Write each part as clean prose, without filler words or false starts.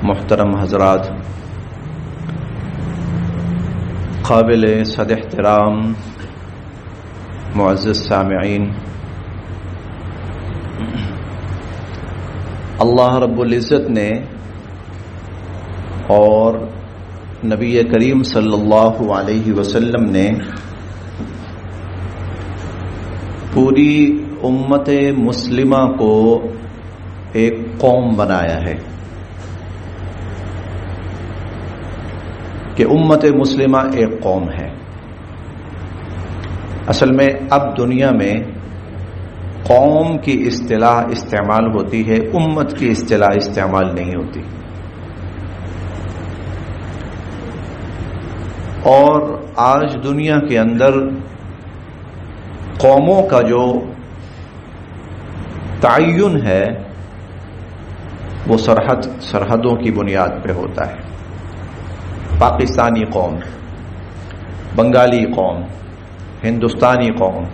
محترم حضرات، قابل صد احترام معزز سامعین، اللہ رب العزت نے اور نبی کریم صلی اللہ علیہ وسلم نے پوری امت مسلمہ کو ایک قوم بنایا ہے کہ امت مسلمہ ایک قوم ہے۔ اصل میں اب دنیا میں قوم کی اصطلاح استعمال ہوتی ہے، امت کی اصطلاح استعمال نہیں ہوتی۔ اور آج دنیا کے اندر قوموں کا جو تعین ہے وہ سرحدوں کی بنیاد پہ ہوتا ہے۔ پاکستانی قوم، بنگالی قوم، ہندوستانی قوم،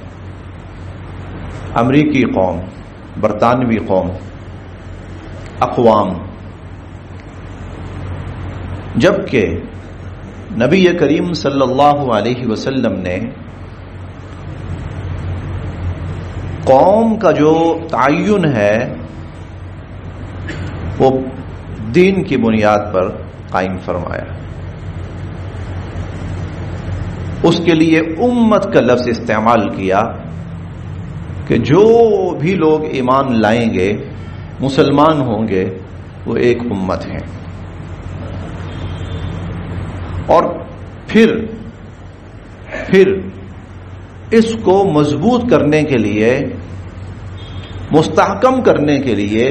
امریکی قوم، برطانوی قوم، اقوام، جبکہ نبی کریم صلی اللہ علیہ وسلم نے قوم کا جو تعین ہے وہ دین کی بنیاد پر قائم فرمایا۔ اس کے لیے امت کا لفظ استعمال کیا کہ جو بھی لوگ ایمان لائیں گے، مسلمان ہوں گے، وہ ایک امت ہیں۔ اور پھر اس کو مضبوط کرنے کے لیے، مستحکم کرنے کے لیے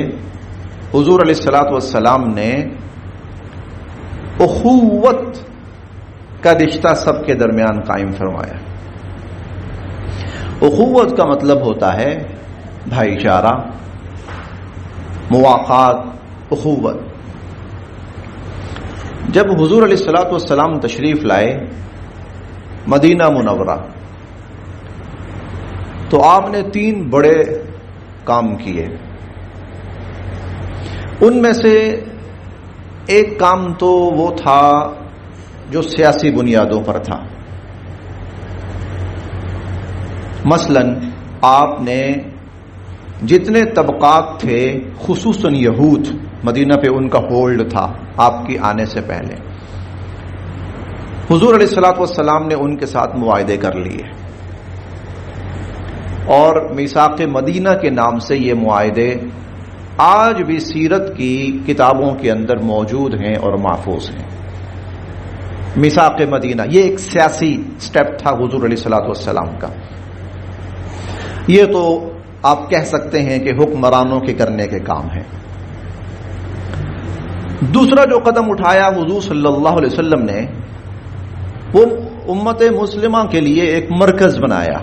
حضور علیہ الصلوۃ والسلام نے اخوت کا رشتہ سب کے درمیان قائم فرمایا۔ اخوت کا مطلب ہوتا ہے بھائی چارہ، مواقعات، اخوت۔ جب حضور علیہ الصلوۃ والسلام تشریف لائے مدینہ منورہ تو آپ نے 3 بڑے کام کیے۔ ان میں سے ایک کام تو وہ تھا جو سیاسی بنیادوں پر تھا۔ مثلا آپ نے جتنے طبقات تھے، خصوصاً یہود، مدینہ پہ ان کا ہولڈ تھا آپ کی آنے سے پہلے، حضور علیہ الصلوۃ والسلام نے ان کے ساتھ معاہدے کر لیے، اور میثاق مدینہ کے نام سے یہ معاہدے آج بھی سیرت کی کتابوں کے اندر موجود ہیں اور محفوظ ہیں۔ میثاق مدینہ یہ ایک سیاسی سٹیپ تھا حضور علیہ الصلوۃ والسلام کا۔ یہ تو آپ کہہ سکتے ہیں کہ حکمرانوں کے کرنے کے کام ہے۔ دوسرا جو قدم اٹھایا حضور صلی اللہ علیہ وسلم نے، وہ امت مسلمہ کے لیے ایک مرکز بنایا،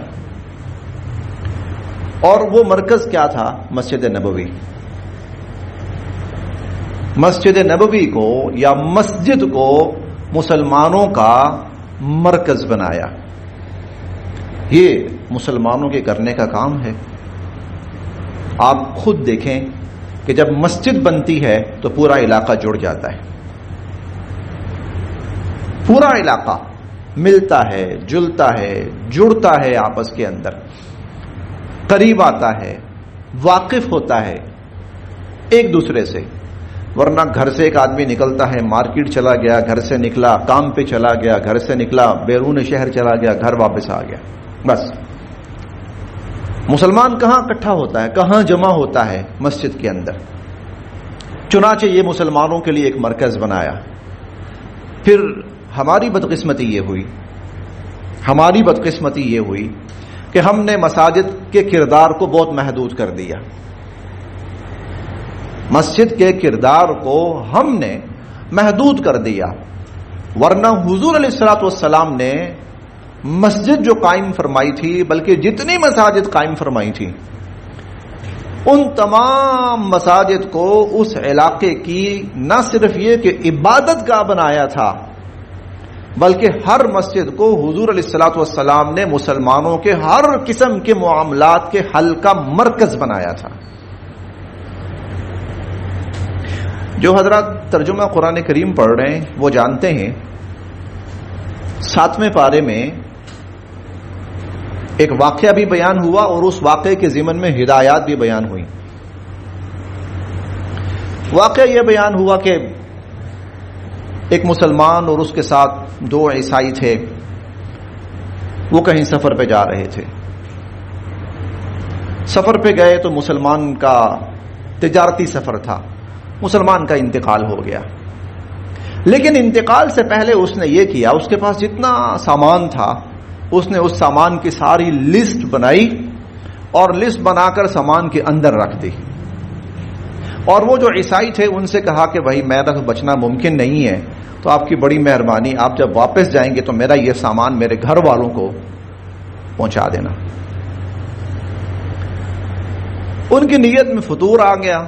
اور وہ مرکز کیا تھا؟ مسجد نبوی۔ مسجد نبوی کو یا مسجد کو مسلمانوں کا مرکز بنایا۔ یہ مسلمانوں کے کرنے کا کام ہے۔ آپ خود دیکھیں کہ جب مسجد بنتی ہے تو پورا علاقہ جڑ جاتا ہے، پورا علاقہ ملتا ہے، جلتا ہے، جڑتا ہے، آپس کے اندر قریب آتا ہے، واقف ہوتا ہے ایک دوسرے سے۔ ورنہ گھر سے ایک آدمی نکلتا ہے، مارکیٹ چلا گیا، گھر سے نکلا، کام پہ چلا گیا، گھر سے نکلا، بیرون شہر چلا گیا، گھر واپس آ گیا، بس۔ مسلمان کہاں اکٹھا ہوتا ہے، کہاں جمع ہوتا ہے؟ مسجد کے اندر۔ چنانچہ یہ مسلمانوں کے لیے ایک مرکز بنایا۔ پھر ہماری بدقسمتی یہ ہوئی کہ ہم نے مساجد کے کردار کو بہت محدود کر دیا۔ مسجد کے کردار کو ہم نے محدود کر دیا، ورنہ حضور علیہ الصلوۃ والسلام نے مسجد جو قائم فرمائی تھی، بلکہ جتنی مساجد قائم فرمائی تھی، ان تمام مساجد کو اس علاقے کی نہ صرف یہ کہ عبادت گاہ بنایا تھا، بلکہ ہر مسجد کو حضور علیہ الصلوۃ والسلام نے مسلمانوں کے ہر قسم کے معاملات کے حل کا مرکز بنایا تھا۔ جو حضرات ترجمہ قرآن کریم پڑھ رہے ہیں وہ جانتے ہیں 7ویں پارے میں ایک واقعہ بھی بیان ہوا اور اس واقعے کے ضمن میں ہدایات بھی بیان ہوئی. واقعہ یہ بیان ہوا کہ ایک مسلمان اور اس کے ساتھ 2 عیسائی تھے. وہ کہیں سفر پہ جا رہے تھے. سفر پہ گئے تو مسلمان کا تجارتی سفر تھا. مسلمان کا انتقال ہو گیا. لیکن انتقال سے پہلے اس نے یہ کیا, اس کے پاس جتنا سامان تھا اس نے اس سامان کی ساری لسٹ بنائی اور لسٹ بنا کر سامان کے اندر رکھ دی. اور وہ جو عیسائی تھے ان سے کہا کہ بھائی میرا تو بچنا ممکن نہیں ہے, تو آپ کی بڑی مہربانی, آپ جب واپس جائیں گے تو میرا یہ سامان میرے گھر والوں کو پہنچا دینا. ان کی نیت میں فطور آ گیا.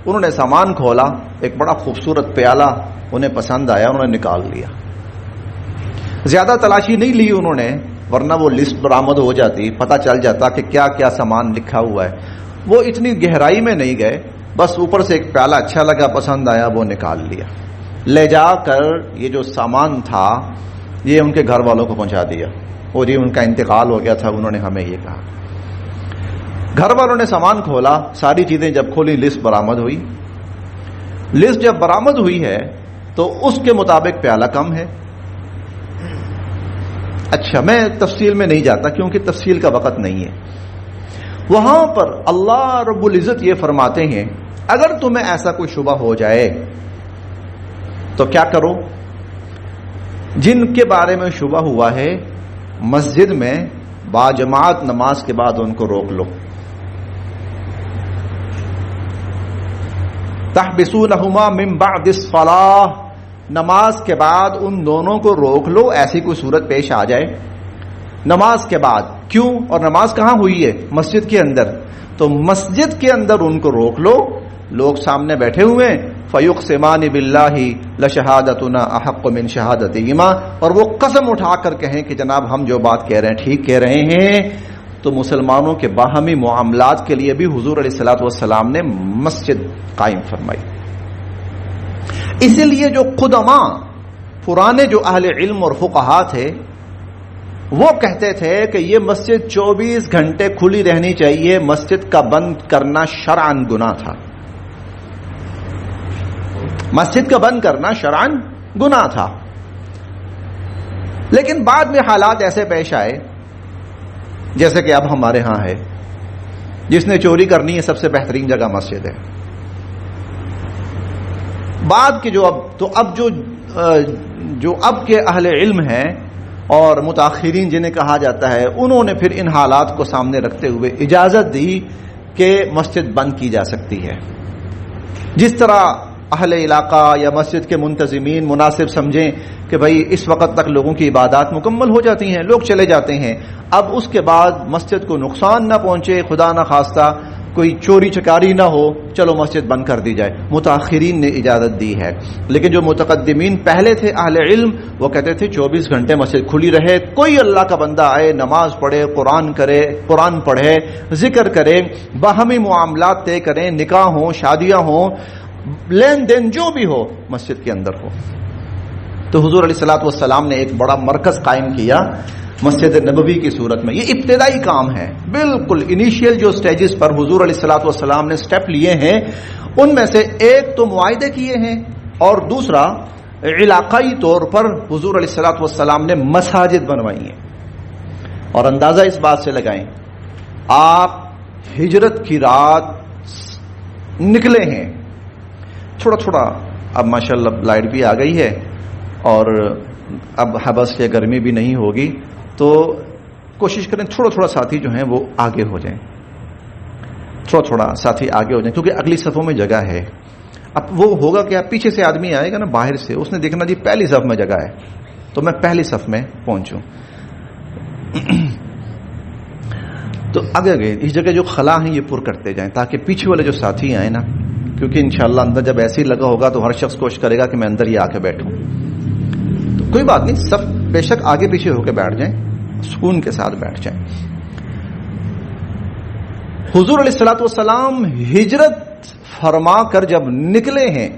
انہوں نے سامان کھولا, ایک بڑا خوبصورت پیالہ انہیں پسند آیا, انہوں نے نکال لیا. زیادہ تلاشی نہیں لی انہوں نے, ورنہ وہ لسٹ برآمد ہو جاتی, پتہ چل جاتا کہ کیا کیا سامان لکھا ہوا ہے. وہ اتنی گہرائی میں نہیں گئے, بس اوپر سے ایک پیالہ اچھا لگا, پسند آیا, وہ نکال لیا. لے جا کر یہ جو سامان تھا یہ ان کے گھر والوں کو پہنچا دیا. اور یہ ان کا انتقال ہو گیا تھا, انہوں نے ہمیں یہ کہا. گھر والوں نے سامان کھولا, ساری چیزیں جب کھولی لسٹ برآمد ہوئی. لسٹ جب برآمد ہوئی ہے تو اس کے مطابق پیالہ کم ہے. اچھا, میں تفصیل میں نہیں جاتا کیونکہ تفصیل کا وقت نہیں ہے. وہاں پر اللہ رب العزت یہ فرماتے ہیں اگر تمہیں ایسا کوئی شبہ ہو جائے تو کیا کرو, جن کے بارے میں شبہ ہوا ہے مسجد میں باجماعت نماز کے بعد ان کو روک لو. تحبسونہما من بعد الصلاۃ, نماز کے بعد ان دونوں کو روک لو, ایسی کوئی صورت پیش آ جائے نماز کے بعد. کیوں؟ اور نماز کہاں ہوئی ہے؟ مسجد کے اندر. تو مسجد کے اندر ان کو روک لو, لوگ سامنے بیٹھے ہوئے ہیں. فَيُقْسِمَانِ بِاللَّهِ لَشَهَادَتُنَا أَحَقُّ مِنْ شَهَادَتِهِمَا, اور وہ قسم اٹھا کر کہیں کہ جناب ہم جو بات کہہ رہے ہیں ٹھیک کہہ رہے ہیں. تو مسلمانوں کے باہمی معاملات کے لیے بھی حضور علیہ الصلوۃ والسلام نے مسجد قائم فرمائی. اسی لیے جو قدما پرانے جو اہل علم اور فقہا تھے وہ کہتے تھے کہ یہ مسجد 24 گھنٹے کھلی رہنی چاہیے, مسجد کا بند کرنا شرعاً گناہ تھا. مسجد کا بند کرنا شرعاً گناہ تھا. لیکن بعد میں حالات ایسے پیش آئے جیسے کہ اب ہمارے ہاں ہے, جس نے چوری کرنی ہے سب سے بہترین جگہ مسجد ہے. بعد کے جو اب کے اہل علم ہیں اور متاخرین جنہیں کہا جاتا ہے, انہوں نے پھر ان حالات کو سامنے رکھتے ہوئے اجازت دی کہ مسجد بند کی جا سکتی ہے. جس طرح اہل علاقہ یا مسجد کے منتظمین مناسب سمجھیں کہ بھائی اس وقت تک لوگوں کی عبادات مکمل ہو جاتی ہیں, لوگ چلے جاتے ہیں, اب اس کے بعد مسجد کو نقصان نہ پہنچے, خدا نہ خواستہ کوئی چوری چکاری نہ ہو, چلو مسجد بند کر دی جائے. متاخرین نے اجازت دی ہے. لیکن جو متقدمین پہلے تھے اہل علم وہ کہتے تھے 24 گھنٹے مسجد کھلی رہے, کوئی اللہ کا بندہ آئے, نماز پڑھے, قرآن پڑھے, ذکر کرے, باہمی معاملات طے کریں, نکاح ہوں, شادیاں ہوں, لین دین جو بھی ہو مسجد کے اندر ہو. تو حضور علیہ الصلوۃ والسلام نے ایک بڑا مرکز قائم کیا مسجد نبوی کی صورت میں. یہ ابتدائی کام ہے, بالکل انیشیل جو سٹیجز پر حضور علیہ الصلوۃ والسلام نے سٹیپ لیے ہیں ان میں سے ایک تو معاہدے کیے ہیں اور دوسرا علاقائی طور پر حضور علیہ الصلوۃ والسلام نے مساجد بنوائی ہیں. اور اندازہ اس بات سے لگائیں, آپ ہجرت کی رات نکلے ہیں, تھوڑا تھوڑا اب ماشاءاللہ لائٹ بھی آ گئی ہے اور اب حبس یا گرمی بھی نہیں ہوگی, تو کوشش کریں تھوڑا تھوڑا ساتھی جو ہیں وہ آگے ہو جائیں, تھوڑا تھوڑا ساتھی آگے ہو جائیں, کیونکہ اگلی صفوں میں جگہ ہے. اب وہ ہوگا کہ پیچھے سے آدمی آئے گا نا باہر سے, اس نے دیکھنا جی پہلی صف میں جگہ ہے تو میں پہلی صف میں پہنچوں. تو آگے اس جگہ جو خلا ہیں یہ پر کرتے جائیں تاکہ پیچھے والے جو ساتھی آئے نا, کیونکہ انشاءاللہ اندر جب ایسے ہی لگا ہوگا تو ہر شخص کوشش کرے گا کہ میں اندر ہی آ کے بیٹھوں. تو کوئی بات نہیں, سب بے شک آگے پیچھے ہو کے بیٹھ جائیں, سکون کے ساتھ بیٹھ جائیں. حضور علیہ الصلوۃ والسلام ہجرت فرما کر جب نکلے ہیں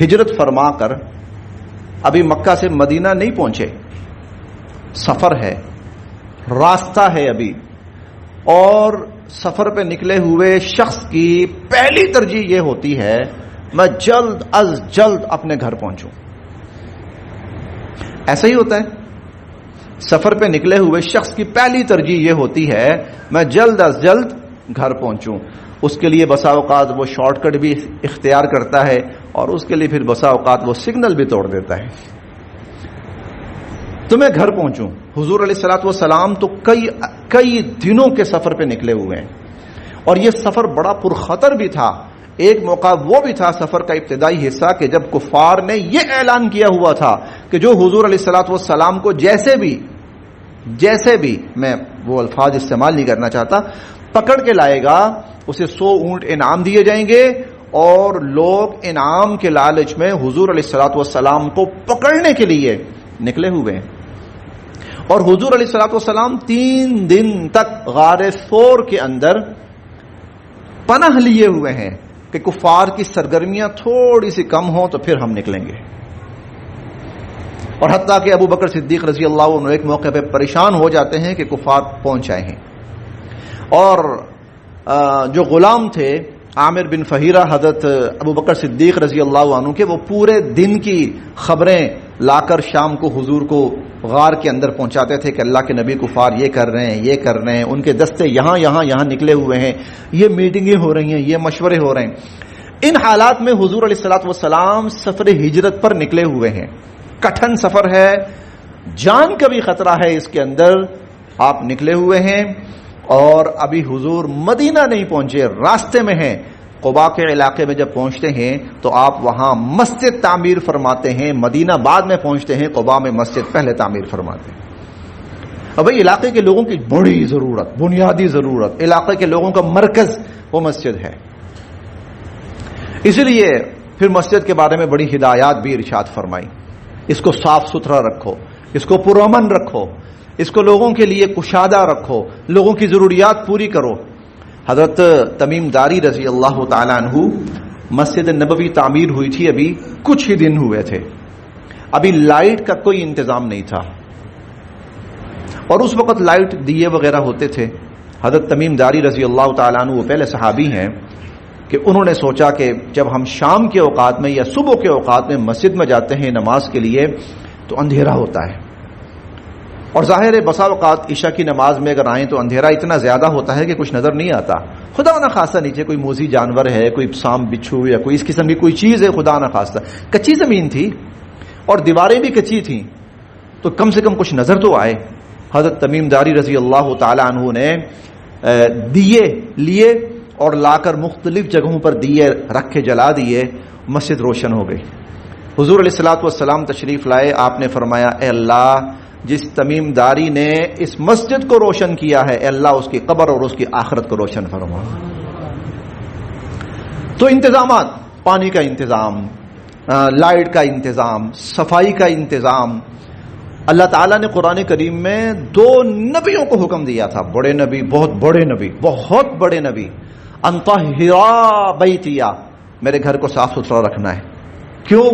ہجرت فرما کر ابھی مکہ سے مدینہ نہیں پہنچے، سفر ہے، راستہ ہے ابھی، اور سفر پہ نکلے ہوئے شخص کی پہلی ترجیح یہ ہوتی ہے میں جلد از جلد اپنے گھر پہنچوں. ایسا ہی ہوتا ہے، سفر پہ نکلے ہوئے شخص کی پہلی ترجیح یہ ہوتی ہے میں جلد از جلد گھر پہنچوں. اس کے لیے بسا اوقات وہ شارٹ کٹ بھی اختیار کرتا ہے، اور اس کے لیے پھر بسا اوقات وہ سگنل بھی توڑ دیتا ہے. تو میں گھر پہنچوں. حضور علیہ الصلوۃ والسلام تو کئی دنوں کے سفر پہ نکلے ہوئے ہیں، اور یہ سفر بڑا پرخطر بھی تھا. ایک موقع وہ بھی تھا سفر کا ابتدائی حصہ کہ جب کفار نے یہ اعلان کیا ہوا تھا کہ جو حضور علیہ الصلوۃ والسلام کو جیسے بھی میں وہ الفاظ استعمال نہیں کرنا چاہتا، پکڑ کے لائے گا اسے 100 اونٹ انعام دیے جائیں گے، اور لوگ انعام کے لالچ میں حضور علیہ الصلوۃ والسلام کو پکڑنے کے لیے نکلے ہوئے ہیں. اور حضور علیہ الصلوۃ والسلام 3 دن تک غار ثور کے اندر پناہ لیے ہوئے ہیں کہ کفار کی سرگرمیاں تھوڑی سی کم ہوں تو پھر ہم نکلیں گے. اور حتیٰ کہ ابو بکر صدیق رضی اللہ عنہ ایک موقع پہ پریشان ہو جاتے ہیں کہ کفار پہنچ آئے ہیں، اور جو غلام تھے عامر بن فہیرہ حضرت ابو بکر صدیق رضی اللہ عنہ کے، وہ پورے دن کی خبریں لا کر شام کو حضور کو غار کے اندر پہنچاتے تھے کہ اللہ کے نبی کفار یہ کر رہے ہیں، یہ کر رہے ہیں، ان کے دستے یہاں نکلے ہوئے ہیں، یہ میٹنگیں ہو رہی ہیں، یہ مشورے ہو رہے ہیں. ان حالات میں حضور علیہ الصلوۃ والسلام سفر ہجرت پر نکلے ہوئے ہیں. کٹھن سفر ہے، جان کا بھی خطرہ ہے اس کے اندر. آپ نکلے ہوئے ہیں اور ابھی حضور مدینہ نہیں پہنچے، راستے میں ہیں. قباء کے علاقے میں جب پہنچتے ہیں تو آپ وہاں مسجد تعمیر فرماتے ہیں. مدینہ بعد میں پہنچتے ہیں، قباء میں مسجد پہلے تعمیر فرماتے ہیں. اب علاقے کے لوگوں کی بڑی ضرورت، بنیادی ضرورت، علاقے کے لوگوں کا مرکز وہ مسجد ہے. اسی لیے پھر مسجد کے بارے میں بڑی ہدایات بھی ارشاد فرمائی. اس کو صاف ستھرا رکھو، اس کو پرامن رکھو، اس کو لوگوں کے لیے کشادہ رکھو، لوگوں کی ضروریات پوری کرو. حضرت تمیم داری رضی اللہ تعالیٰ عنہ، مسجد نبوی تعمیر ہوئی تھی، ابھی کچھ ہی دن ہوئے تھے، ابھی لائٹ کا کوئی انتظام نہیں تھا، اور اس وقت لائٹ دیے وغیرہ ہوتے تھے. حضرت تمیم داری رضی اللہ تعالیٰ عنہ وہ پہلے صحابی ہیں کہ انہوں نے سوچا کہ جب ہم شام کے اوقات میں یا صبح کے اوقات میں مسجد میں جاتے ہیں نماز کے لیے تو اندھیرا ہوتا ہے، اور ظاہر ہے بسا اوقات عشاء کی نماز میں اگر آئیں تو اندھیرا اتنا زیادہ ہوتا ہے کہ کچھ نظر نہیں آتا. خدا نہ خواستہ نیچے کوئی موذی جانور ہے، کوئی سانپ بچھو یا کوئی اس قسم کی کوئی چیز ہے، خدا نہ خواستہ. کچی زمین تھی اور دیواریں بھی کچی تھیں، تو کم سے کم کچھ نظر تو آئے. حضرت تمیم داری رضی اللہ تعالی عنہ نے دیے لیے اور لا کر مختلف جگہوں پر دیے رکھ کے جلا دیے. مسجد روشن ہو گئی. حضور علیہ الصلوۃ والسلام تشریف لائے. آپ نے فرمایا اے اللہ، جس تمیم داری نے اس مسجد کو روشن کیا ہے، اے اللہ اس کی قبر اور اس کی آخرت کو روشن فرما. تو انتظامات، پانی کا انتظام، لائٹ کا انتظام، صفائی کا انتظام. اللہ تعالیٰ نے قرآن کریم میں 2 نبیوں کو حکم دیا تھا، بڑے نبی، بہت بڑے نبی، انطہرا بیتیا، میرے گھر کو صاف ستھرا رکھنا ہے. کیوں؟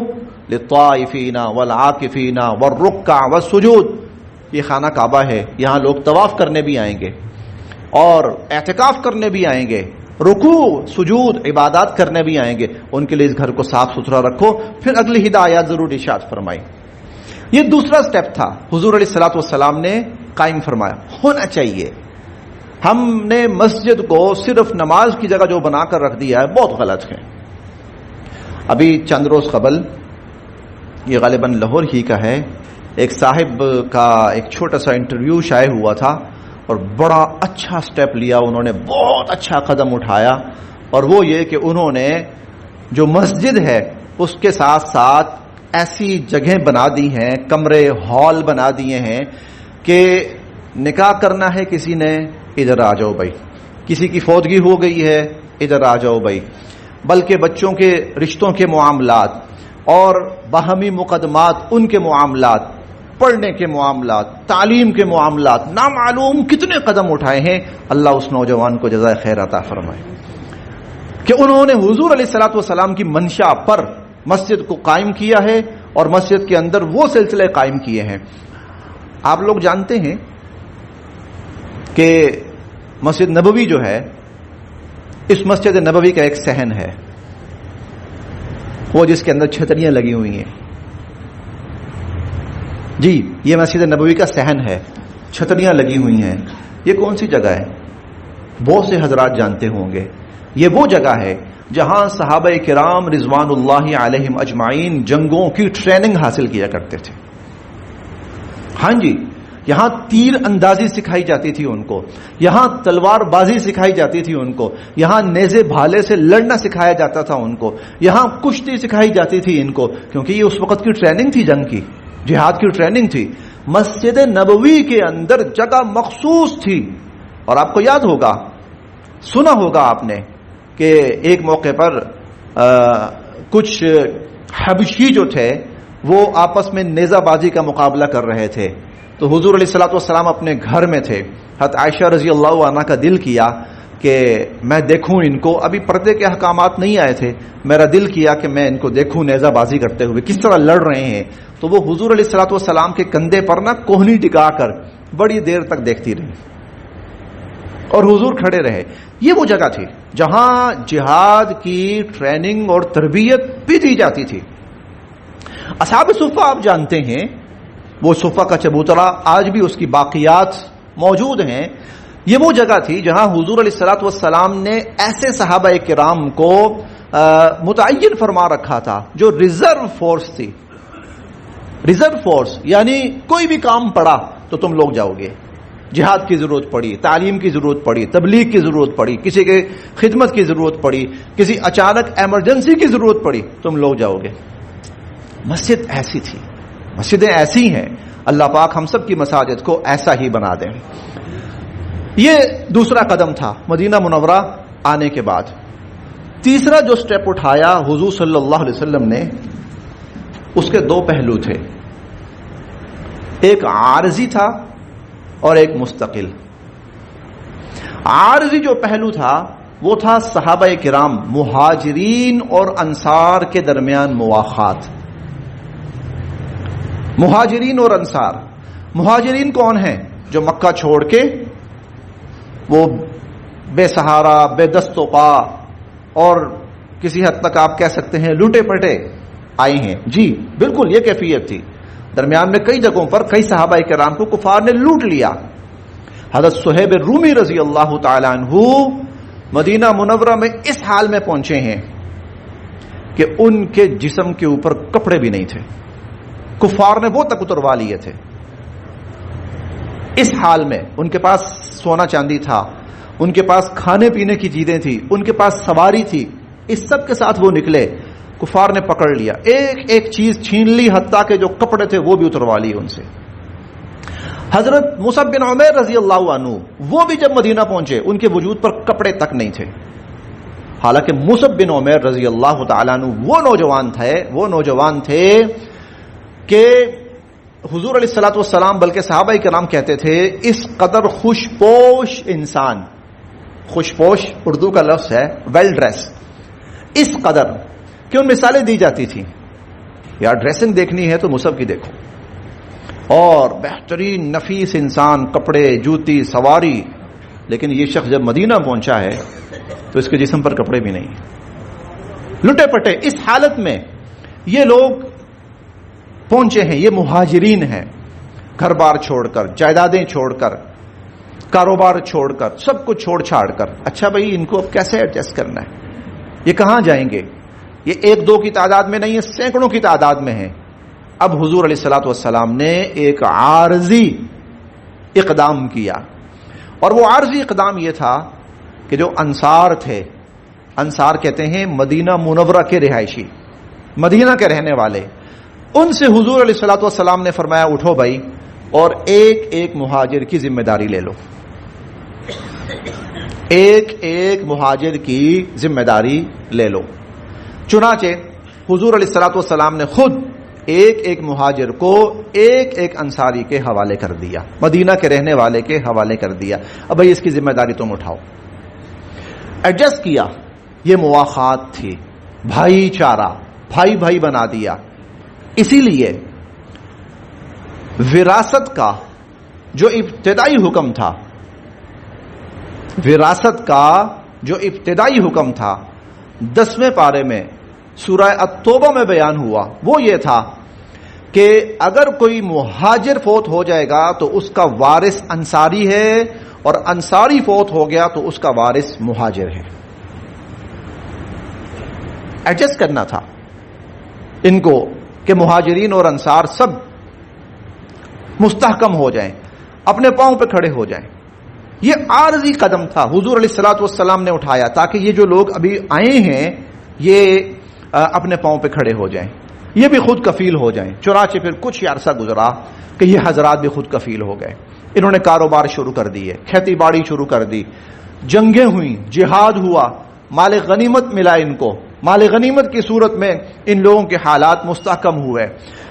للطائفین والعاکفین والرکع والسجود. یہ خانہ کعبہ ہے، یہاں لوگ طواف کرنے بھی آئیں گے اور اعتکاف کرنے بھی آئیں گے، رکوع سجود عبادات کرنے بھی آئیں گے. ان کے لیے اس گھر کو صاف ستھرا رکھو. پھر اگلی ہدایات ضرور ارشاد فرمائی. یہ دوسرا سٹیپ تھا حضور علیہ الصلوۃ والسلام نے قائم فرمایا. ہونا چاہیے. ہم نے مسجد کو صرف نماز کی جگہ جو بنا کر رکھ دیا ہے، بہت غلط ہے. ابھی چند روز قبل، یہ غالباً لاہور ہی کا ہے، ایک صاحب کا ایک چھوٹا سا انٹرویو شائع ہوا تھا، اور بڑا اچھا سٹیپ لیا انہوں نے، بہت اچھا قدم اٹھایا. اور وہ یہ کہ انہوں نے جو مسجد ہے اس کے ساتھ ساتھ ایسی جگہیں بنا دی ہیں، کمرے ہال بنا دیے ہیں کہ نکاح کرنا ہے کسی نے، ادھر آ جاؤ بھائی. کسی کی فوتگی ہو گئی ہے، ادھر آ جاؤ بھائی. بلکہ بچوں کے رشتوں کے معاملات اور باہمی مقدمات، ان کے معاملات، پڑھنے کے معاملات، تعلیم کے معاملات، نامعلوم کتنے قدم اٹھائے ہیں. اللہ اس نوجوان کو جزائے خیر عطا فرمائے کہ انہوں نے حضور علیہ الصلوۃ والسلام کی منشا پر مسجد کو قائم کیا ہے اور مسجد کے اندر وہ سلسلے قائم کیے ہیں. آپ لوگ جانتے ہیں کہ مسجد نبوی جو ہے، اس مسجد نبوی کا ایک صحن ہے، وہ جس کے اندر چھتریاں لگی ہوئی ہیں. جی، یہ مسجد نبوی کا صحن ہے، چھتریاں لگی ہوئی ہیں. یہ کون سی جگہ ہے؟ بہت سے حضرات جانتے ہوں گے. یہ وہ جگہ ہے جہاں صحابہ کرام رضوان اللہ علیہم اجمعین جنگوں کی ٹریننگ حاصل کیا کرتے تھے. ہاں جی، یہاں تیر اندازی سکھائی جاتی تھی ان کو، یہاں تلوار بازی سکھائی جاتی تھی ان کو، یہاں نیزے بھالے سے لڑنا سکھایا جاتا تھا ان کو، یہاں کشتی سکھائی جاتی تھی ان کو، کیونکہ یہ اس وقت کی ٹریننگ تھی، جنگ کی، جہاد کی ٹریننگ تھی. مسجد نبوی کے اندر جگہ مخصوص تھی. اور آپ کو یاد ہوگا، سنا ہوگا آپ نے کہ ایک موقع پر کچھ حبشی جو تھے وہ آپس میں نیزہ بازی کا مقابلہ کر رہے تھے. تو حضور علیہ الصلوۃ والسلام اپنے گھر میں تھے. حضرت عائشہ رضی اللہ عنہا کا دل کیا کہ میں دیکھوں ان کو. ابھی پردے کے احکامات نہیں آئے تھے. میرا دل کیا کہ میں ان کو دیکھوں نیزہ بازی کرتے ہوئے کس طرح لڑ رہے ہیں. تو وہ حضور علیہ الصلوۃ والسلام کے کندھے پر نا کوہنی ٹکا کر بڑی دیر تک دیکھتی رہی اور حضور کھڑے رہے. یہ وہ جگہ تھی جہاں جہاد کی ٹریننگ اور تربیت بھی دی جاتی تھی. اصحاب صفہ آپ جانتے ہیں، وہ صفہ کا چبوترا آج بھی اس کی باقیات موجود ہیں. یہ وہ جگہ تھی جہاں حضور علیہ الصلوۃ والسلام نے ایسے صحابہ کرام کو متعین فرما رکھا تھا جو ریزرو فورس تھی. ریزرو فورس یعنی کوئی بھی کام پڑا تو تم لوگ جاؤ گے. جہاد کی ضرورت پڑی، تعلیم کی ضرورت پڑی، تبلیغ کی ضرورت پڑی، کسی کے خدمت کی ضرورت پڑی، کسی اچانک ایمرجنسی کی ضرورت پڑی، تم لوگ جاؤ گے. مسجد ایسی تھی، مسجدیں ایسی ہیں. اللہ پاک ہم سب کی مساجد کو ایسا ہی بنا دیں. یہ دوسرا قدم تھا مدینہ منورہ آنے کے بعد. تیسرا جو سٹیپ اٹھایا حضور صلی اللہ علیہ وسلم نے، اس کے دو پہلو تھے، ایک عارضی تھا اور ایک مستقل. عارضی جو پہلو تھا وہ تھا صحابہ کرام مہاجرین اور انصار کے درمیان مواخات. مہاجرین اور انصار، مہاجرین کون ہیں؟ جو مکہ چھوڑ کے وہ بے سہارا، بے دست و پا اور کسی حد تک آپ کہہ سکتے ہیں لوٹے پٹے آئے ہیں. جی بالکل یہ کیفیت تھی. درمیان میں کئی جگہوں پر کئی صحابہ کرام کو کفار نے لوٹ لیا. حضرت صہیب رومی رضی اللہ تعالی عنہ مدینہ منورہ میں اس حال میں پہنچے ہیں کہ ان کے جسم کے اوپر کپڑے بھی نہیں تھے. کفار نے وہ تک اتروا لیے تھے. اس حال میں ان کے پاس سونا چاندی تھا، ان کے پاس کھانے پینے کی چیزیں تھی، ان کے پاس سواری تھی. اس سب کے ساتھ وہ نکلے. کفار نے پکڑ لیا، ایک ایک چیز چھین لی، حتیٰ کہ جو کپڑے تھے وہ بھی اتروا لیے ان سے. حضرت مصعب بن عمیر رضی اللہ عنہ وہ بھی جب مدینہ پہنچے ان کے وجود پر کپڑے تک نہیں تھے. حالانکہ مصعب بن عمیر رضی اللہ تعالیٰ عنہ وہ نوجوان تھے کہ حضور علیہ الصلوۃ والسلام بلکہ صحابہ کرام کہتے تھے اس قدر خوش پوش انسان، خوش پوش اردو کا لفظ ہے ویل ڈریس، اس قدر کہ ان مثالیں دی جاتی تھیں. یار ڈریسنگ دیکھنی ہے تو مصعب کی دیکھو، اور بہترین نفیس انسان، کپڑے، جوتی، سواری. لیکن یہ شخص جب مدینہ پہنچا ہے تو اس کے جسم پر کپڑے بھی نہیں، لٹے پٹے. اس حالت میں یہ لوگ پہنچے ہیں، یہ مہاجرین ہیں، گھر بار چھوڑ کر، جائیدادیں چھوڑ کر، کاروبار چھوڑ کر، سب کچھ چھوڑ چھاڑ کر. اچھا بھائی ان کو اب کیسے ایڈجسٹ کرنا ہے؟ یہ کہاں جائیں گے؟ یہ ایک دو کی تعداد میں نہیں ہے، سینکڑوں کی تعداد میں ہیں. اب حضور علیہ الصلوۃ والسلام نے ایک عارضی اقدام کیا، اور وہ عارضی اقدام یہ تھا کہ جو انصار تھے، انصار کہتے ہیں مدینہ منورہ کے رہائشی، مدینہ کے رہنے والے، ان سے حضور علیہ الصلوۃ والسلام نے فرمایا اٹھو بھائی اور ایک ایک مہاجر کی ذمہ داری لے لو. ایک ایک مہاجر کی ذمہ داری لے لو. چنانچہ حضور علیہ الصلوۃ والسلام نے خود ایک ایک مہاجر کو ایک ایک انصاری کے حوالے کر دیا، مدینہ کے رہنے والے کے حوالے کر دیا. اب بھائی اس کی ذمہ داری تم اٹھاؤ. ایڈجسٹ کیا. یہ مواخات تھی، بھائی چارہ، بھائی بھائی بنا دیا. اسی لیے وراثت کا جو ابتدائی حکم تھا، وراثت کا جو ابتدائی حکم تھا 10ویں پارے میں سورہ التوبہ میں بیان ہوا، وہ یہ تھا کہ اگر کوئی مہاجر فوت ہو جائے گا تو اس کا وارث انصاری ہے، اور انصاری فوت ہو گیا تو اس کا وارث مہاجر ہے. ایڈجسٹ کرنا تھا ان کو کہ مہاجرین اور انصار سب مستحکم ہو جائیں، اپنے پاؤں پہ کھڑے ہو جائیں. یہ عارضی قدم تھا حضور علیہ الصلوۃ والسلام نے اٹھایا تاکہ یہ جو لوگ ابھی آئے ہیں یہ اپنے پاؤں پہ کھڑے ہو جائیں، یہ بھی خود کفیل ہو جائیں. چنانچہ پھر کچھ عرصہ گزرا کہ یہ حضرات بھی خود کفیل ہو گئے. انہوں نے کاروبار شروع کر دیے، کھیتی باڑی شروع کر دی، جنگیں ہوئیں، جہاد ہوا، مال غنیمت ملا ان کو. مال غنیمت کی صورت میں ان لوگوں کے حالات مستحکم ہوئے.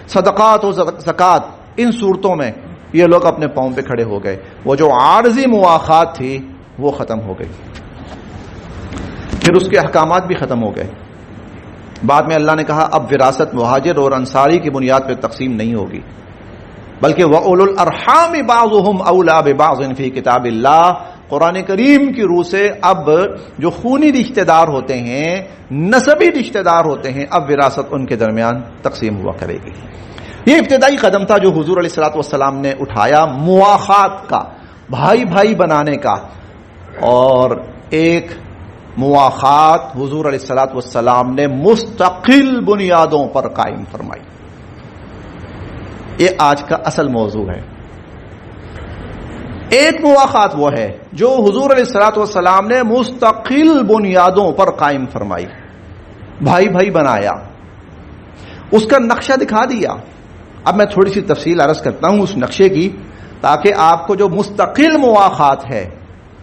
صدقات و زکوٰۃ، ان صورتوں میں یہ لوگ اپنے پاؤں پہ کھڑے ہو گئے. وہ جو عارضی مواخات تھی وہ ختم ہو گئی، پھر اس کے احکامات بھی ختم ہو گئے. بعد میں اللہ نے کہا اب وراثت مہاجر اور انصاری کی بنیاد پہ تقسیم نہیں ہوگی، بلکہ وَأُولُو الْأَرْحَامِ بَعْضُهُمْ أَوْلَىٰ بِبَعْضٍ فِي کتاب اللہ. قرآن کریم کی روح سے اب جو خونی رشتہ دار ہوتے ہیں، نسبی رشتہ دار ہوتے ہیں، اب وراثت ان کے درمیان تقسیم ہوا کرے گی. یہ ابتدائی قدم تھا جو حضور علیہ الصلوۃ والسلام نے اٹھایا، مواخات کا، بھائی بھائی بنانے کا. اور ایک مواخات حضور علیہ الصلوۃ والسلام نے مستقل بنیادوں پر قائم فرمائی. یہ آج کا اصل موضوع ہے. ایک مواخات وہ ہے جو حضور علیہ الصلوۃ والسلام نے مستقل بنیادوں پر قائم فرمائی، بھائی بھائی بنایا، اس کا نقشہ دکھا دیا. اب میں تھوڑی سی تفصیل عرض کرتا ہوں اس نقشے کی، تاکہ آپ کو جو مستقل مواخات ہے،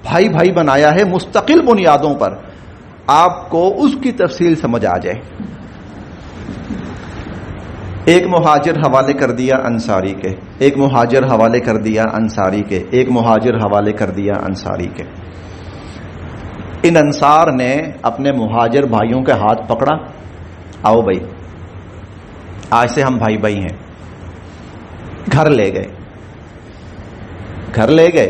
بھائی بھائی بنایا ہے مستقل بنیادوں پر، آپ کو اس کی تفصیل سمجھ آ جائے. ایک مہاجر حوالے کر دیا انصاری کے، ایک مہاجر حوالے کر دیا انصاری کے، ایک مہاجر حوالے کر دیا انصاری کے. ان انصار نے اپنے مہاجر بھائیوں کے ہاتھ پکڑا، آؤ بھائی آج سے ہم بھائی بھائی ہیں. گھر لے گئے، گھر لے گئے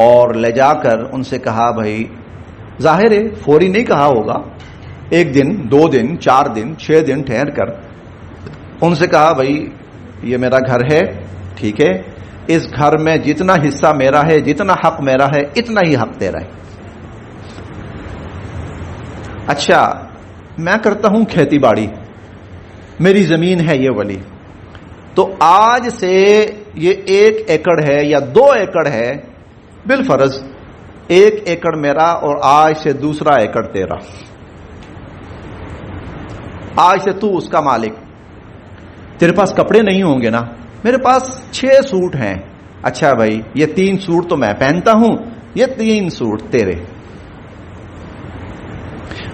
اور لے جا کر ان سے کہا بھائی، ظاہر ہے فوری نہیں کہا ہوگا، 1 دن 2 دن 4 دن 6 دن ٹھہر کر ان سے کہا بھائی یہ میرا گھر ہے، ٹھیک ہے، اس گھر میں جتنا حصہ میرا ہے، جتنا حق میرا ہے، اتنا ہی حق تیرا ہے. اچھا میں کرتا ہوں کھیتی باڑی، میری زمین ہے یہ والی، تو آج سے یہ 1 ایکڑ ہے یا 2 ایکڑ ہے، بالفرض 1 ایکڑ میرا اور آج سے دوسرا ایکڑ تیرا. آج سے تو اس کا مالک. تیرے پاس کپڑے نہیں ہوں گے نا، میرے پاس 6 سوٹ ہیں. اچھا بھائی یہ 3 سوٹ تو میں پہنتا ہوں، یہ 3 سوٹ تیرے.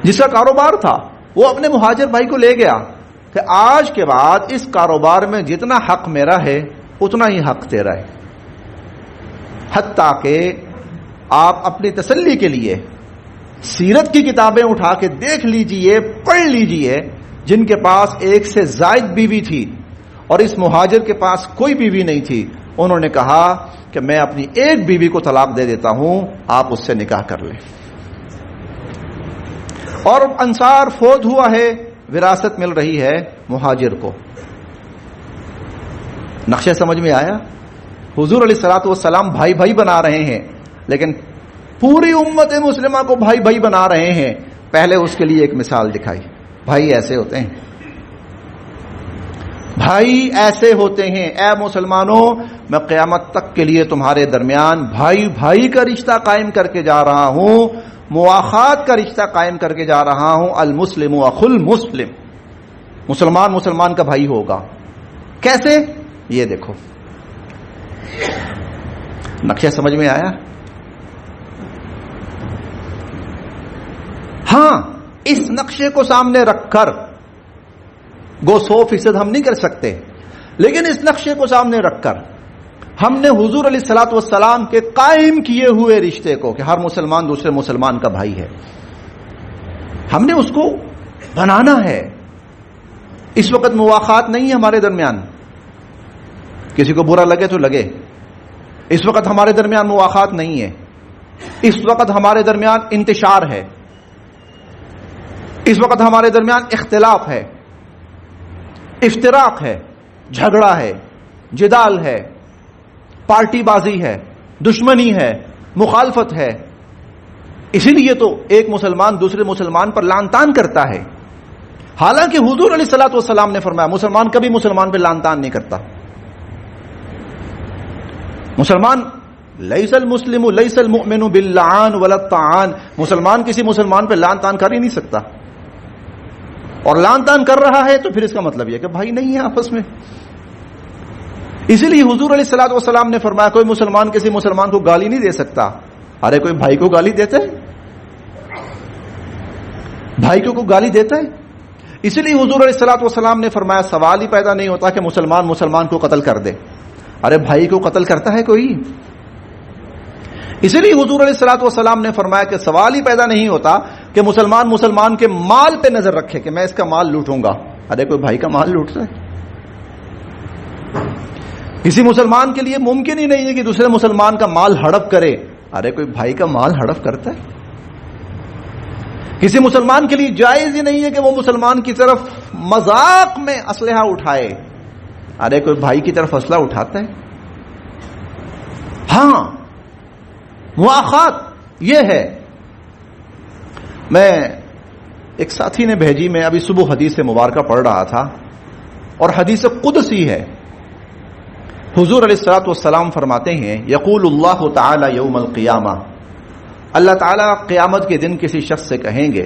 جس کا کاروبار تھا وہ اپنے مہاجر بھائی کو لے گیا کہ آج کے بعد اس کاروبار میں جتنا حق میرا ہے اتنا ہی حق تیرا ہے. حتیٰ کہ آپ اپنی تسلی کے لیے سیرت کی کتابیں اٹھا کے دیکھ لیجئے، پڑھ لیجئے، جن کے پاس 1 سے زائد بیوی تھی اور اس مہاجر کے پاس کوئی بیوی نہیں تھی، انہوں نے کہا کہ میں اپنی 1 بیوی کو طلاق دے دیتا ہوں، آپ اس سے نکاح کر لیں. اور انصار فوت ہوا ہے، وراثت مل رہی ہے مہاجر کو. نقشہ سمجھ میں آیا؟ حضور علیہ الصلوۃ والسلام بھائی بھائی بنا رہے ہیں، لیکن پوری امت مسلمہ کو بھائی بھائی بنا رہے ہیں. پہلے اس کے لیے ایک مثال دکھائی، بھائی ایسے ہوتے ہیں، بھائی ایسے ہوتے ہیں. اے مسلمانوں میں قیامت تک کے لیے تمہارے درمیان بھائی بھائی کا رشتہ قائم کر کے جا رہا ہوں، مواخات کا رشتہ قائم کر کے جا رہا ہوں. المسلم اخو المسلم، مسلمان مسلمان کا بھائی ہوگا. کیسے؟ یہ دیکھو نقشہ سمجھ میں آیا؟ ہاں اس نقشے کو سامنے رکھ کر گو 100% ہم نہیں کر سکتے، لیکن اس نقشے کو سامنے رکھ کر ہم نے حضور علیہ الصلوۃ والسلام کے قائم کیے ہوئے رشتے کو کہ ہر مسلمان دوسرے مسلمان کا بھائی ہے، ہم نے اس کو بنانا ہے، اس وقت مواخات نہیں ہے ہمارے درمیان، کسی کو برا لگے تو لگے، اس وقت ہمارے درمیان مواخات نہیں ہے، اس وقت ہمارے درمیان انتشار ہے، اس وقت ہمارے درمیان اختلاف ہے، افتراق ہے، جھگڑا ہے، جدال ہے، پارٹی بازی ہے، دشمنی ہے، مخالفت ہے۔ اسی لیے تو ایک مسلمان دوسرے مسلمان پر لعن طعن کرتا ہے، حالانکہ حضور علیہ الصلوۃ والسلام نے فرمایا مسلمان کبھی مسلمان پہ لعن طعن نہیں کرتا۔ مسلمان لیس المسلم لیس المؤمن باللعان ولا الطعان، مسلمان کسی مسلمان پہ لعن طعن کر ہی نہیں سکتا، اور لعن طعن کر رہا ہے تو پھر اس کا مطلب یہ کہ بھائی نہیں ہے آپس میں۔ اسی لیے حضور علیہ الصلوۃ والسلام نے فرمایا کوئی مسلمان کسی مسلمان کو گالی نہیں دے سکتا۔ ارے کوئی بھائی کو گالی دیتا ہے؟ بھائی کو گالی دیتا ہے؟ اسی لیے حضور علیہ الصلوۃ والسلام نے فرمایا سوال ہی پیدا نہیں ہوتا کہ مسلمان مسلمان کو قتل کر دے۔ ارے بھائی کو قتل کرتا ہے کوئی؟ اسی لیے حضور علیہ الصلوۃ والسلام نے فرمایا کہ سوال ہی پیدا نہیں ہوتا کہ مسلمان مسلمان کے مال پہ نظر رکھے کہ میں اس کا مال لوٹوں گا۔ ارے کوئی بھائی کا مال لوٹتا ہے؟ کسی مسلمان کے لیے ممکن ہی نہیں ہے کہ دوسرے مسلمان کا مال ہڑپ کرے۔ ارے کوئی بھائی کا مال ہڑپ کرتا ہے؟ کسی مسلمان کے لیے جائز ہی نہیں ہے کہ وہ مسلمان کی طرف مذاق میں اسلحہ اٹھائے۔ ارے کوئی بھائی کی طرف اسلحہ اٹھاتا ہے؟ ہاں، مواخات یہ ہے۔ میں ایک ساتھی نے بھیجی، میں ابھی صبح حدیث مبارکہ پڑھ رہا تھا، اور حدیث قدسی ہے۔ حضور علیہ الصلوۃ والسلام فرماتے ہیں یقول اللہ تعالی یوم القیامہ، اللہ تعالیٰ قیامت کے دن کسی شخص سے کہیں گے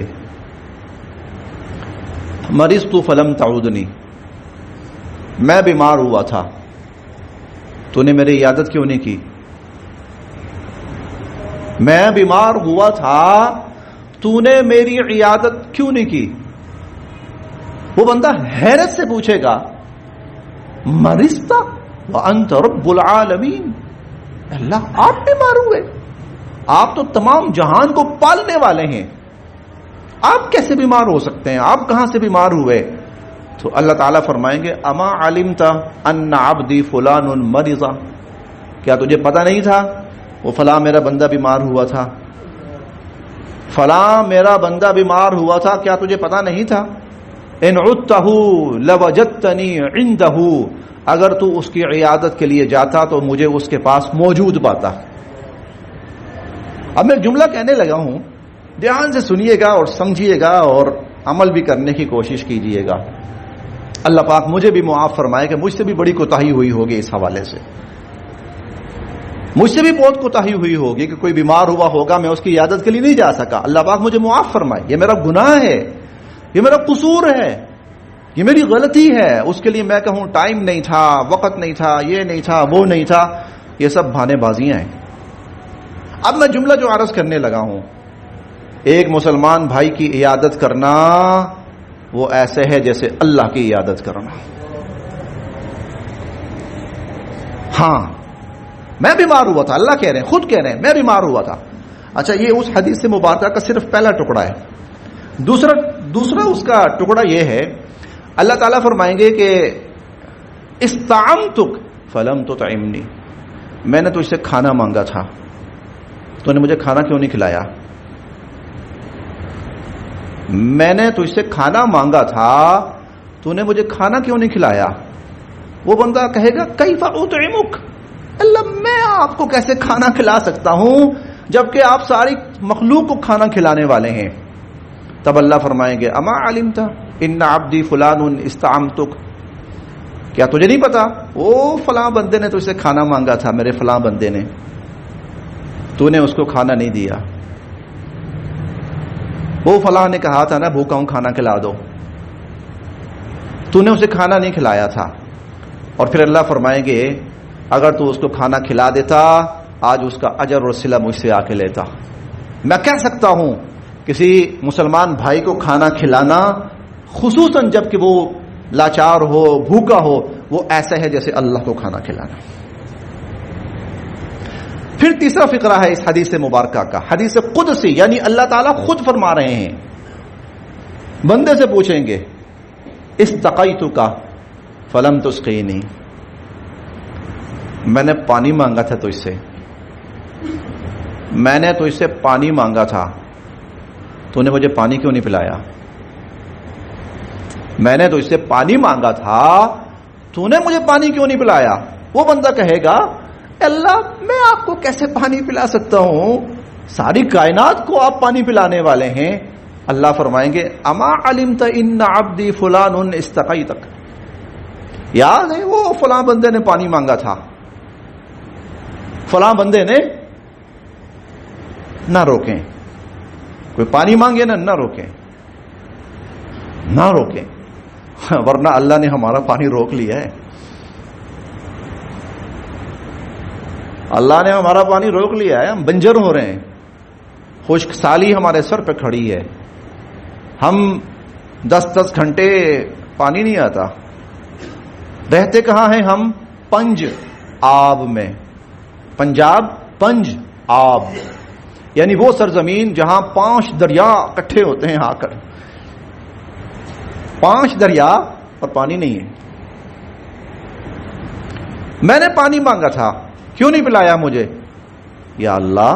مرضت فلم تعودنی، میں بیمار ہوا تھا تو نے میری عیادت کیوں نہیں کی؟ میں بیمار ہوا تھا تو نے میری عیادت کیوں نہیں کی؟ وہ بندہ حیرت سے پوچھے گا مرضت وانت رب العالمین، اللہ آپ بیمار ہوئے؟ آپ تو تمام جہان کو پالنے والے ہیں، آپ کیسے بیمار ہو سکتے ہیں؟ آپ کہاں سے بیمار ہوئے؟ تو اللہ تعالیٰ فرمائیں گے اما علمت ان عبدی فلان مرض، کیا تجھے پتہ نہیں تھا وہ فلاں میرا بندہ بیمار ہوا تھا؟ فلاں میرا بندہ بیمار ہوا تھا، کیا تجھے پتہ نہیں تھا؟ ان عدتہ لوجدتنی عندہ، اگر تو اس کی عیادت کے لیے جاتا تو مجھے اس کے پاس موجود پاتا۔ اب میں جملہ کہنے لگا ہوں، دھیان سے سنیے گا اور سمجھیے گا اور عمل بھی کرنے کی کوشش کیجیے گا۔ اللہ پاک مجھے بھی معاف فرمائے کہ مجھ سے بھی بڑی کوتاہی ہوئی ہوگی، اس حوالے سے مجھ سے بھی بہت کوتاہی ہوئی ہوگی کہ کوئی بیمار ہوا ہوگا میں اس کی عیادت کے لیے نہیں جا سکا۔ اللہ پاک مجھے معاف فرمائے، یہ میرا گناہ ہے، یہ میرا قصور ہے، یہ میری غلطی ہے۔ اس کے لیے میں کہوں ٹائم نہیں تھا، وقت نہیں تھا، یہ نہیں تھا، وہ نہیں تھا، یہ سب بہانے بازیاں ہیں۔ اب میں جملہ جو عرض کرنے لگا ہوں، ایک مسلمان بھائی کی عیادت کرنا وہ ایسے ہے جیسے اللہ کی عیادت کرنا۔ ہاں، میں بیمار ہوا تھا، اللہ کہہ رہے ہیں، خود کہہ رہے ہیں میں بیمار ہوا تھا۔ اچھا، یہ اس حدیث سے مبارکہ کا صرف پہلا ٹکڑا ہے۔ دوسرا اس کا ٹکڑا یہ ہے، اللہ تعالیٰ فرمائیں گے کہ استعمتک فلم تطعمنی، میں نے تجھ سے کھانا مانگا تھا، تو نے مجھے کھانا کیوں نہیں کھلایا؟ میں نے تجھ سے کھانا مانگا تھا، تو نے مجھے کھانا کیوں نہیں کھلایا؟ وہ بندہ کہے گا کیف اطعمک، اللہ میں آپ کو کیسے کھانا کھلا سکتا ہوں جبکہ آپ ساری مخلوق کو کھانا کھلانے والے ہیں؟ تب اللہ فرمائیں گے اما علمت ان عبدی فلان استعمتک، کیا تجھے نہیں پتا وہ فلاں بندے نے تجھ سے کھانا مانگا تھا، میرے فلاں بندے نے، تو نے اس کو کھانا نہیں دیا۔ وہ فلاں نے کہا تھا نا بھوکا ہوں کھانا کھلا دو، تو نے اسے کھانا نہیں کھلایا تھا۔ اور پھر اللہ فرمائیں گے اگر تو اس کو کھانا کھلا دیتا آج اس کا اجر اور صلہ مجھ سے آ کے لیتا۔ میں کہہ سکتا ہوں کسی مسلمان بھائی کو کھانا کھلانا، خصوصاً جب کہ وہ لاچار ہو، بھوکا ہو، وہ ایسا ہے جیسے اللہ کو کھانا کھلانا۔ پھر تیسرا فقرہ ہے اس حدیث مبارکہ کا، حدیث قدسی، یعنی اللہ تعالیٰ خود فرما رہے ہیں، بندے سے پوچھیں گے استقیتک فلم تسقینی، میں نے پانی مانگا تھا تو اس سے، میں نے تو اس سے پانی مانگا تھا، تو نے مجھے پانی کیوں نہیں پلایا؟ میں نے تو اس سے پانی مانگا تھا، تو نے مجھے پانی کیوں نہیں پلایا؟ وہ بندہ کہے گا اللہ میں آپ کو کیسے پانی پلا سکتا ہوں، ساری کائنات کو آپ پانی پلانے والے ہیں۔ اللہ فرمائیں گے اما علمت ان عبدی فلان استقیتک، یاد ہے وہ فلاں بندے نے پانی مانگا تھا، فلاں بندے نے، نہ روکیں، کوئی پانی مانگے نہ روکیں، نہ روکیں، ورنہ اللہ نے ہمارا پانی روک لیا ہے، اللہ نے ہمارا پانی روک لیا ہے، ہم بنجر ہو رہے ہیں، خشک سالی ہمارے سر پہ کھڑی ہے، ہم 10 گھنٹے پانی نہیں آتا، رہتے کہاں ہیں ہم؟ پنج آب میں، پنجاب پنج آب، یعنی وہ سرزمین جہاں 5 دریا اکٹھے ہوتے ہیں آ کر، 5 دریا اور پانی نہیں ہے۔ میں نے پانی مانگا تھا، کیوں نہیں پلایا مجھے؟ یا اللہ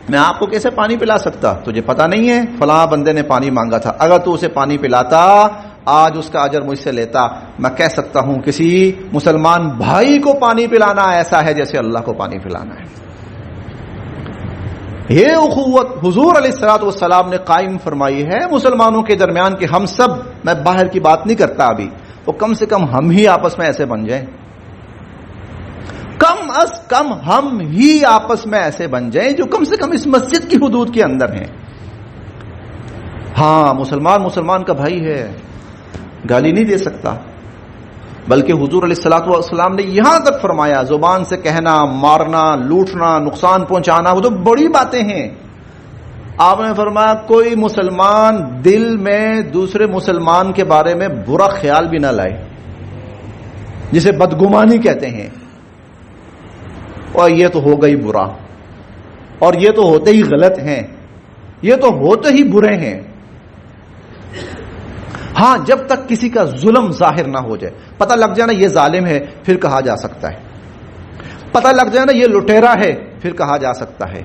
میں آپ کو کیسے پانی پلا سکتا؟ تجھے پتا نہیں ہے فلاں بندے نے پانی مانگا تھا، اگر تو اسے پانی پلاتا آج اس کا اجر مجھ سے لیتا۔ میں کہہ سکتا ہوں کسی مسلمان بھائی کو پانی پلانا ایسا ہے جیسے اللہ کو پانی پلانا ہے۔ یہ اخوت حضور علیہ الصلوۃ والسلام نے قائم فرمائی ہے مسلمانوں کے درمیان کہ ہم سب، میں باہر کی بات نہیں کرتا ابھی، وہ کم سے کم ہم ہی آپس میں ایسے بن جائیں، کم از کم ہم ہی آپس میں ایسے بن جائیں جو کم سے کم اس مسجد کی حدود کے اندر ہیں۔ ہاں مسلمان کا بھائی ہے، گالی نہیں دے سکتا، بلکہ حضور علیہ الصلوۃ والسلام نے یہاں تک فرمایا زبان سے کہنا، مارنا، لوٹنا، نقصان پہنچانا وہ تو بڑی باتیں ہیں۔ آپ نے فرمایا کوئی مسلمان دل میں دوسرے مسلمان کے بارے میں برا خیال بھی نہ لائے، جسے بدگمانی کہتے ہیں، اور یہ تو ہو گئی برا، اور یہ تو ہوتے ہی غلط ہیں، یہ تو ہوتے ہی برے ہیں۔ ہاں جب تک کسی کا ظلم ظاہر نہ ہو جائے، پتہ لگ جائے نا یہ ظالم ہے، پھر کہا جا سکتا ہے، پتہ لگ جائے نا یہ لٹیرا ہے، پھر کہا جا سکتا ہے،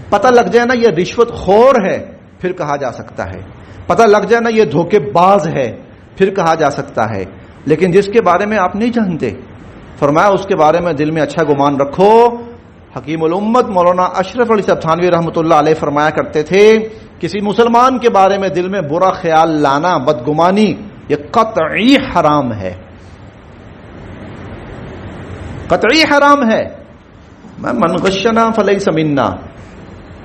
پتہ لگ جائے نا یہ رشوت خور ہے، پھر کہا جا سکتا ہے، پتہ لگ جائے نا یہ دھوکے باز ہے، پھر کہا جا سکتا ہے۔ لیکن جس کے بارے میں آپ نہیں جانتے، فرمایا اس کے بارے میں دل میں اچھا گمان رکھو۔ حکیم الامت مولانا اشرف علی صاحب تھانوی رحمۃ اللہ علیہ فرمایا کرتے تھے کسی مسلمان کے بارے میں دل میں برا خیال لانا، بدگمانی، یہ قطعی حرام ہے، قطعی حرام ہے۔ من غشنا فلیس منا،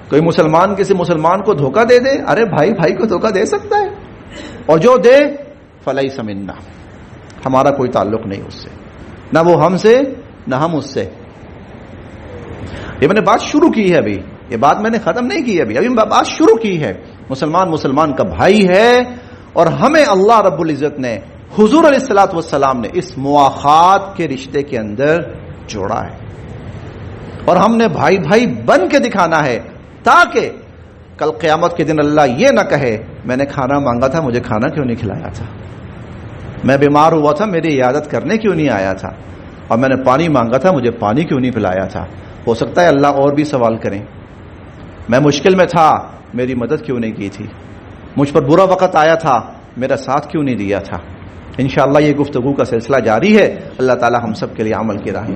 کوئی مسلمان کسی مسلمان کو دھوکہ دے دے، ارے بھائی کو دھوکہ دے سکتا ہے، اور جو دے فلیس منا، ہمارا کوئی تعلق نہیں اس سے، نہ وہ ہم سے نہ ہم اس سے۔ یہ میں نے بات شروع کی ہے، ابھی یہ بات میں نے ختم نہیں کی ہے، ابھی بات شروع کی ہے۔ مسلمان کا بھائی ہے، اور ہمیں اللہ رب العزت نے، حضور علیہ الصلوۃ والسلام نے اس مواخات کے رشتے کے اندر جوڑا ہے، اور ہم نے بھائی بن کے دکھانا ہے، تاکہ کل قیامت کے دن اللہ یہ نہ کہے میں نے کھانا مانگا تھا، مجھے کھانا کیوں نہیں کھلایا تھا، میں بیمار ہوا تھا، میری عیادت کرنے کیوں نہیں آیا تھا، اور میں نے پانی مانگا تھا، مجھے پانی کیوں نہیں پلایا تھا۔ ہو سکتا ہے اللہ اور بھی سوال کریں، میں مشکل میں تھا، میری مدد کیوں نہیں کی تھی، مجھ پر برا وقت آیا تھا، میرا ساتھ کیوں نہیں دیا تھا۔ انشاءاللہ یہ گفتگو کا سلسلہ جاری ہے، اللہ تعالی ہم سب کے لیے عمل کی راہ